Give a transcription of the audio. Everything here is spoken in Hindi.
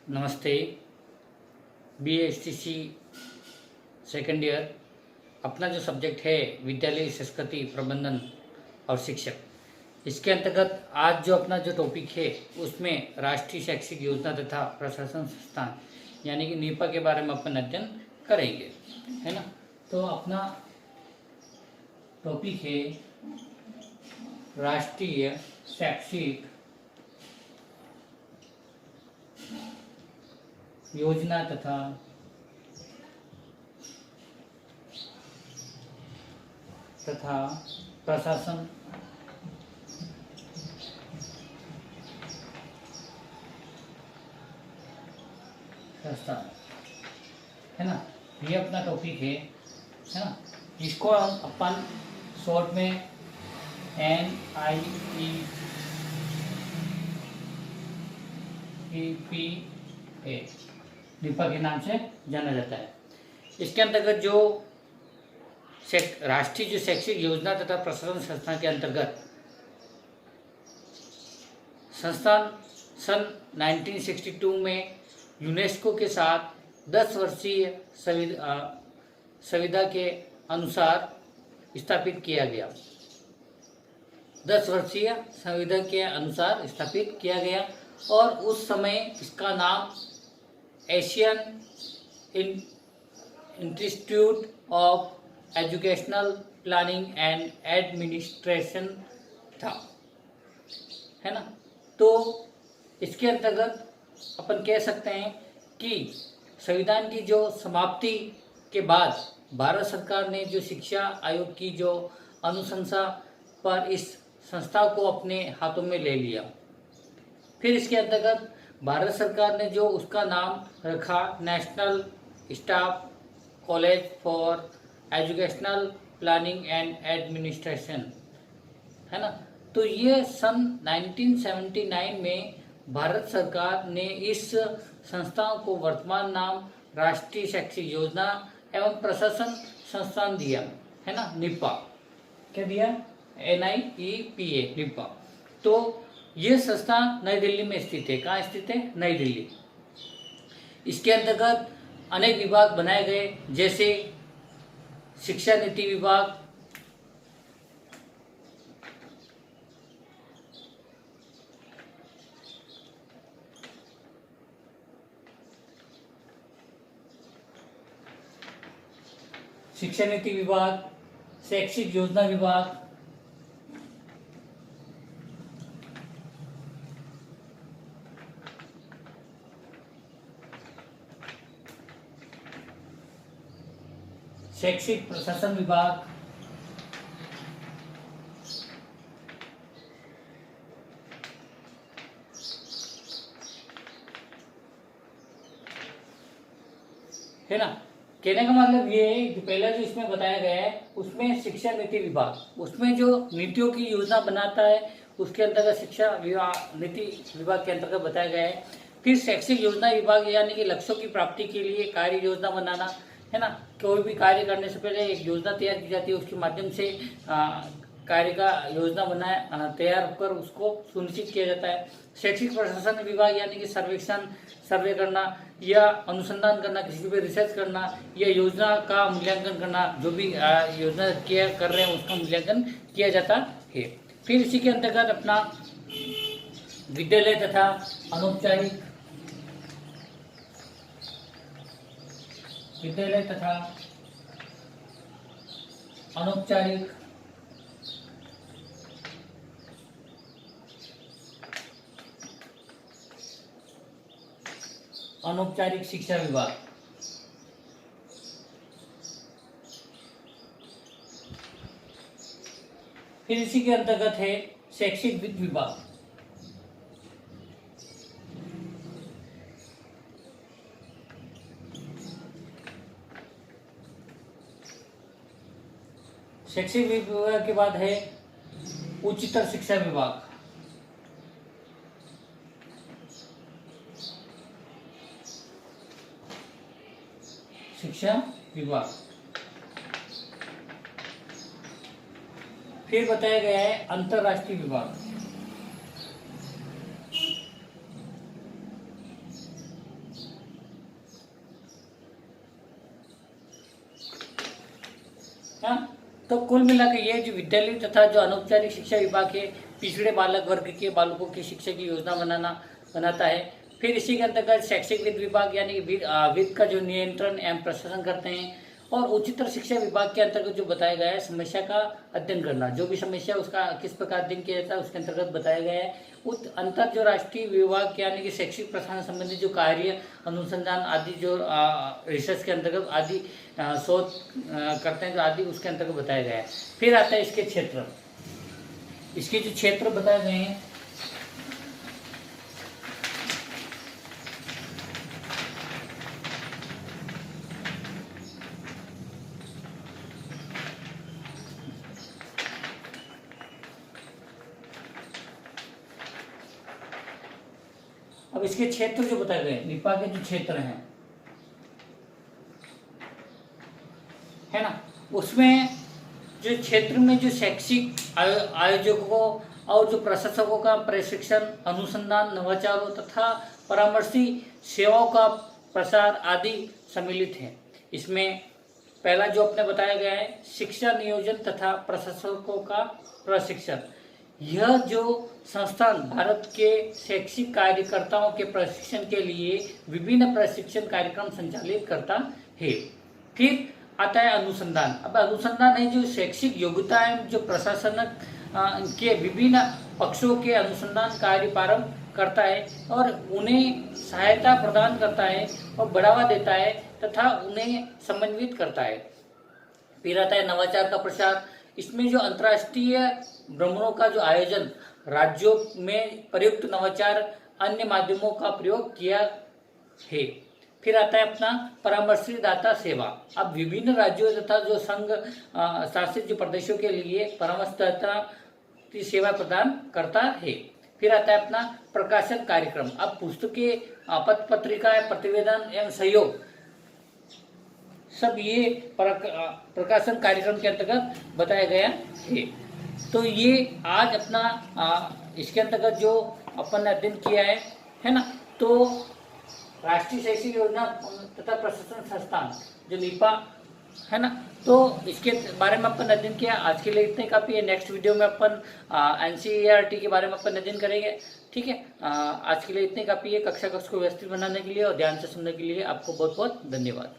नमस्ते। BASTC second year. अपना जो सब्जेक्ट है विद्यालय संस्कृति प्रबंधन और शिक्षक, इसके अंतर्गत आज जो अपना जो टॉपिक है उसमें राष्ट्रीय शैक्षिक योजना तथा प्रशासन संस्थान यानी कि नीपा के बारे में अपन अध्ययन करेंगे, है ना। तो अपना टॉपिक है राष्ट्रीय शैक्षिक योजना तथा प्रशासन संस्थान, है ना। ये अपना टॉपिक है ना। इसको हम अपन शॉर्ट में NIEPA नीपा के नाम से जाना जाता है। इसके अंतर्गत जो राष्ट्रीय जो शैक्षिक योजना तथा प्रशासन संस्थान के अंतर्गत संस्थान सन 1962 में यूनेस्को के साथ 10 वर्षीय संविदा के अनुसार स्थापित किया गया। 10 वर्षीय संविदा के अनुसार स्थापित किया गया और उस समय इसका नाम Asian institute of educational planning and administration था, है ना। तो इसके अंतर्गत अपन कह सकते हैं कि संविधान की जो समाप्ति के बाद भारत सरकार ने जो शिक्षा आयोग की जो अनुशंसा पर इस संस्था को अपने हाथों में ले लिया। फिर इसके अंतर्गत भारत सरकार ने जो उसका नाम रखा national staff college for educational planning and administration, है ना। तो ये सन 1979 में भारत सरकार ने इस संस्थाओं को वर्तमान नाम राष्ट्रीय शैक्षिक योजना एवं प्रशासन संस्थान दिया, है ना। निपा क्या दिया? NIEPA Nipah. तो ये संस्था नई दिल्ली में स्थित है। कहाँ स्थित है? नई दिल्ली। इसके अंतर्गत अनेक विभाग बनाए गए, जैसे शिक्षा नीति विभाग, शिक्षा नीति विभाग, शैक्षिक योजना विभाग, शैक्षिक प्रशासन विभाग, है ना। कहने का मतलब ये है कि पहला जो इसमें बताया गया है उसमें शिक्षा नीति विभाग, उसमें जो नीतियों की योजना बनाता है उसके अंतर्गत शिक्षा विभाग नीति विभाग के अंतर्गत बताया गया है। फिर शैक्षिक योजना विभाग यानी कि लक्ष्यों की प्राप्ति के लिए कार्य योजना बनाना, है ना। कोई भी कार्य करने से पहले एक योजना तैयार की जाती है, उसके माध्यम से कार्य का योजना बनाया तैयार होकर उसको सुनिश्चित किया जाता है। शैक्षिक प्रशासन विभाग यानी कि सर्वे करना या अनुसंधान करना, किसी पे रिसर्च करना या योजना का मूल्यांकन करना, जो भी योजना कर रहे हैं उसका मूल्यांकन किया जाता है। फिर इसी के अंतर्गत अपना विद्यालय तथा अनौपचारिक अनौपचारिक शिक्षा विभाग, फिर इसी के अंतर्गत है शैक्षिक वित्त विभाग, शैक्षिक विभाग के बाद है उच्चतर शिक्षा विभाग, शिक्षा विभाग। फिर बताया गया है अंतरराष्ट्रीय विभाग। तो कुल मिलाकर ये जो विद्यालय तथा जो अनौपचारिक शिक्षा विभाग है, पिछड़े बालक वर्ग के बालकों की शिक्षा की योजना बनाता है। फिर इसी के अंतर्गत शैक्षिक वित्त विभाग यानी वित्त का जो नियंत्रण एवं प्रशासन करते हैं। और उच्चतर शिक्षा विभाग के अंतर्गत जो बताया गया है, समस्या का अध्ययन करना, जो भी समस्या उसका किस प्रकार अध्ययन किया जाता है उसके अंतर्गत बताया गया है। अंतर जो राष्ट्रीय विभाग यानी कि शैक्षिक प्रशासन संबंधी जो कार्य अनुसंधान आदि जो रिसर्च के अंतर्गत आदि शोध करते हैं, जो आदि उसके अंतर्गत बताया गया है। फिर आता है इसके क्षेत्र, इसके जो क्षेत्र बताए गए हैं, अब इसके क्षेत्र जो बताए गए निपा के जो क्षेत्र हैं, है ना, उसमें जो क्षेत्र में जो शैक्षिक आयोजकों और जो प्रशासकों का प्रशिक्षण, अनुसंधान, नवाचारों तथा परामर्शी सेवाओं का प्रसार आदि सम्मिलित है। इसमें पहला जो आपने बताया गया है, शिक्षा नियोजन तथा प्रशासकों का प्रशिक्षण। यह जो संस्थान भारत के शैक्षिक कार्यकर्ताओं के प्रशिक्षण के लिए विभिन्न प्रशिक्षण कार्यक्रम संचालित करता है। फिर आता है अनुसंधान। अब अनुसंधान है जो शैक्षिक योग्यताएं जो प्रशासन के विभिन्न पक्षों के अनुसंधान कार्य प्रारंभ करता है और उन्हें सहायता प्रदान करता है और बढ़ावा देता है तथा उन्हें समन्वित करता है। फिर आता है नवाचार का प्रसार। इसमें जो अंतर्राष्ट्रीय भ्रमणों का जो आयोजन, राज्यों में प्रयुक्त नवाचार, अन्य माध्यमों का प्रयोग किया है। फिर आता है अपना परामर्शदाता सेवा। अब विभिन्न राज्यों तथा जो संघ शासित जो प्रदेशों के लिए परामर्शदाता की सेवा प्रदान करता है। फिर आता है अपना प्रकाशन कार्यक्रम। अब पुस्तकें, पत्र पत्रिकाएं, प्रतिवेदन एवं सहयोग, सब ये प्रकाशन कार्यक्रम के अंतर्गत बताया गया है। तो ये आज अपना इसके अंतर्गत जो अपन ने अध्ययन किया है ना, तो राष्ट्रीय शैक्षिक योजना तथा प्रशासन संस्थान जो निपा है ना, तो इसके बारे में अपन अध्ययन किया। आज के लिए इतने काफ़ी है। नेक्स्ट वीडियो में अपन NCERT के बारे में अपन अध्ययन करेंगे। ठीक है, आज के लिए इतने काफ़ी है। कक्षा को व्यवस्थित बनाने के लिए और ध्यान से सुनने के लिए आपको बहुत बहुत धन्यवाद।